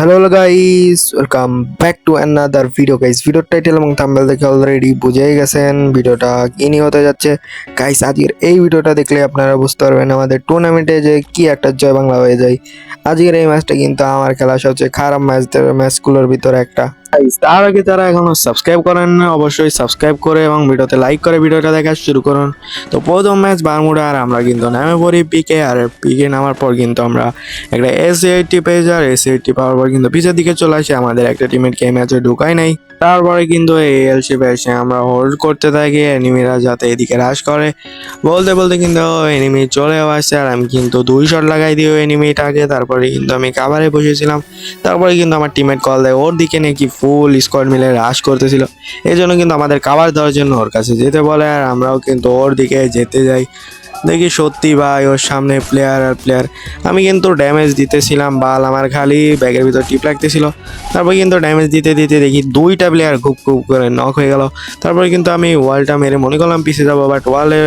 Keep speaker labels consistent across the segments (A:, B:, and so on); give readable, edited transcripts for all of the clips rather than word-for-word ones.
A: Hello guys, welcome back to another video guys. ভিডিওর title এবং thumbnail দেখে already বুঝেই গেছেন ভিডিওটা কি নিয়ে হতে যাচ্ছে। গাইস, আজকের এই ভিডিওটা দেখলে আপনারা বুঝতে পারবেন আমাদের টুর্নামেন্টে যে কি একটা জয় বাংলা হয়ে যায়। আজকের এই ম্যাচটা কিন্তু আমার খেলা সবচেয়ে খারাপ ম্যাচগুলোর ভিতরে একটা। গাইস, তার আগে যারা এখনো সাবস্ক্রাইব করেন না অবশ্যই সাবস্ক্রাইব করে এবং ভিডিওতে লাইক করে ভিডিওটা দেখা শুরু করুন। তো প্রথম ম্যাচ বারমুডা আর আমরা কিন্তু নেমে পড়ি পিকে, আর পিকে নামার পর কিন্তু আমরা একটা এস80 পেয়ে যাই। এস80 পাওয়ার পর কিন্তু পিছের দিকে চলে আসে, আমাদের একটা টিমের ম্যাচে ঢুকাই নাই। তারপরে কিন্তু এই এলশিপে এসে আমরা হোল্ড করতে থাকি এনিমিরা যাতে এদিকে রাশ করে। বলতে বলতে কিন্তু এনিমি চলেও আসছে, আর আমি কিন্তু 2 শট লাগাই দিই ওই এনিমিটাকে। তারপরে কিন্তু আমি কাভারে বসেছিলাম। তারপরে কিন্তু আমার টিমমেট কল দেয়, ওর দিকে নাকি ফুল স্কোয়াড মিলে রাশ করতেছিল। এই জন্য কিন্তু আমাদের কাভার দেওয়ার জন্য ওর কাছে যেতে বলে, আর আমরাও কিন্তু ওর দিকে যেতে যাই। দেখি সত্যি ভাই ওর সামনে প্লেয়ার আর প্লেয়ার। আমি কিন্তু ড্যামেজ দিতেছিলাম, বাল আমার খালি ব্যাগের ভিতর টিপ লাগতেছিল। তারপর কিন্তু ড্যামেজ দিতে দিতে দেখি 2টা প্লেয়ার খুব খুব করে নক হয়ে গেল। তারপরে কিন্তু আমি ওয়ালটা মেরে মনে করলাম পিছিয়ে যাবো, বাট ওয়ালে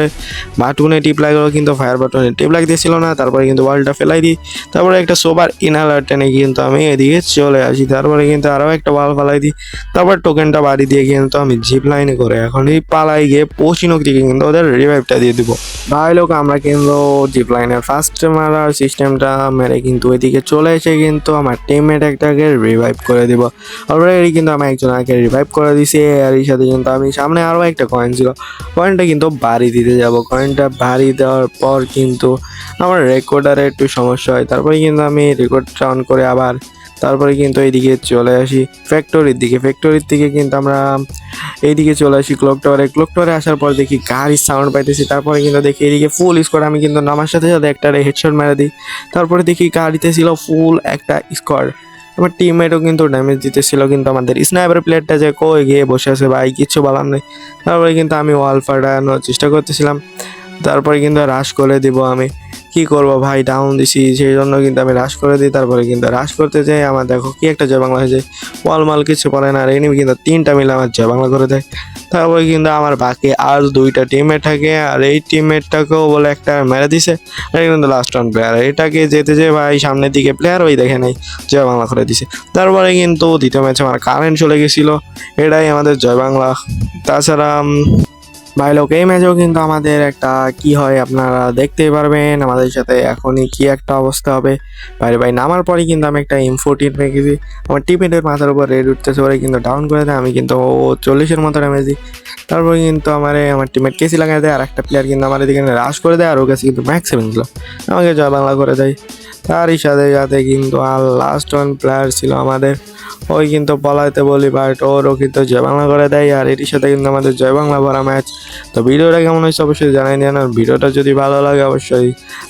A: বাটনে টিপ লাগলো কিন্তু ফায়ার বাটনে টিপ লাগতেছিল না। তারপরে কিন্তু ওয়ালটা ফেলাই দিই। তারপরে একটা সোবার ইনহালার টেনে কিন্তু আমি এদিকে চলে আসি। তারপরে কিন্তু আরও একটা ওয়াল ফালাই দিই। তারপর টোকেনটা বাড়ি দিয়ে কিন্তু আমি জিপ লাইনে করে এখনই পালাই গিয়ে পশ্চিমক দিকে কিন্তু ওদের রিভাইভটা দিয়ে দিব। ভাই লোক, আমরা কিন্তু জিপ লাইনের ফার্স্ট মারার সিস্টেমটা মেরে কিন্তু ওইদিকে চলে এসে কিন্তু আমার টিমমেট একটাকে রিভাইভ করে দিব। অলরেডি কিন্তু আমি একজনকে রিভাইভ করে দিছি, আর এই সাথে কিন্তু আমি সামনে আরও একটা কয়েন ছিল, কয়েনটা কিন্তু বাড়ি দিতে যাব। কয়েনটা বাড়ি দেওয়ার পর কিন্তু আমার রেকর্ডারে একটু সমস্যা হয়। তারপরে কিন্তু আমি রেকর্ডটা অন করে আবার তারপরে কিন্তু এইদিকে চলে আসি ফ্যাক্টরির দিকে। ফ্যাক্টরির থেকে কিন্তু আমরা এইদিকে চলে আসি ক্লক টাওয়ারে। ক্লক টাওয়ারে আসার পর দেখি গাড়ির সাউন্ড পাইতেছি। তারপরে কিন্তু দেখি এদিকে ফুল স্কোয়াড, আমি কিন্তু নামার সাথে সাথে একটা হেডশট মেরে দিই। তারপরে দেখি গাড়িতে ছিল ফুল একটা স্কোয়াড। আমার টিমমেটও কিন্তু ড্যামেজ দিতেছিল, কিন্তু আমাদের স্নাইপার প্লেয়ারটা যে কই গিয়ে বসে আছে ভাই, কিচ্ছু বলার নেই। তারপরে কিন্তু আমি ওয়াল ফাটানোর চেষ্টা করতেছিলাম। তারপরে কিন্তু রাশ করে দিব। আমি কি করব ভাই, ডাউন দিছি সেই জন্য কিন্তু আমি রাশ করে দিই। তারপরে কিন্তু রাশ করতে যাই, আমার দেখো কি একটা জয় বাংলা হয়ে যায়। ওয়ালমাল কিছু পড়ে না, আর এনিমি কিন্তু 3টা মিলে আমার জয় বাংলা করে দেয়। তারপরে কিন্তু আমার বাকি আর 2টা টিমমেট থাকে, আর এই টিমমেটটাকেও বলে একটা মেরে দিছে। এটা কিন্তু লাস্ট রান প্লেয়ার, এটাকে যেতে যে ভাই সামনের দিকে প্লেয়ার ওই দেখে নাই, জয় বাংলা করে দিছে। তারপরে কিন্তু দ্বিতীয় ম্যাচে আমার কারেন্ট চলে গেছিলো, এটাই আমাদের জয় বাংলা। তাছাড়া ভাই লোক, এই ম্যাচেও কিন্তু আমাদের একটা কি হয় আপনারা দেখতেই পারবেন আমাদের সাথে এখনই কি একটা অবস্থা হবে। ভাই ভাই নামার পরে কিন্তু আমি একটা M14 পেয়ে গেছি। আমার টিমমেটের মাথার উপর রেড উঠতেছে, ওরা কিন্তু ডাউন করে দেয়। আমি কিন্তু 40-এর মতো ড্যামেজ দিই। তারপরে কিন্তু আমার টিমমেট কেসি লাগাই দেয়, আর একটা প্লেয়ার কিন্তু আমার এদিকে রাশ করে দেয়, আর ওর কাছে কিন্তু ম্যাক্স 7 ছিল, আমাকে জয় বাংলা করে দেয়। তারই সাথে সাথে কিন্তু আর লাস্ট 1 প্লেয়ার ছিল আমাদের, ওই কিন্তু পলাইতে বলি বাট ওরও কিন্তু জয় বাংলা করে দেয়, আর এটির সাথে কিন্তু আমাদের জয় বাংলা ভরা ম্যাচ। তো ভিডিওটা কেমন হয়েছে অবশ্যই জানাই দিন, আর ভিডিওটা যদি ভালো লাগে অবশ্যই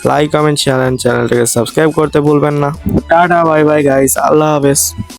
A: লাইক কমেন্ট শেয়ার, চ্যানেলটাকে সাবস্ক্রাইব করতে ভুলবেন না। টাটা বাই বাই গাইস, আল্লাহ হাফেজ।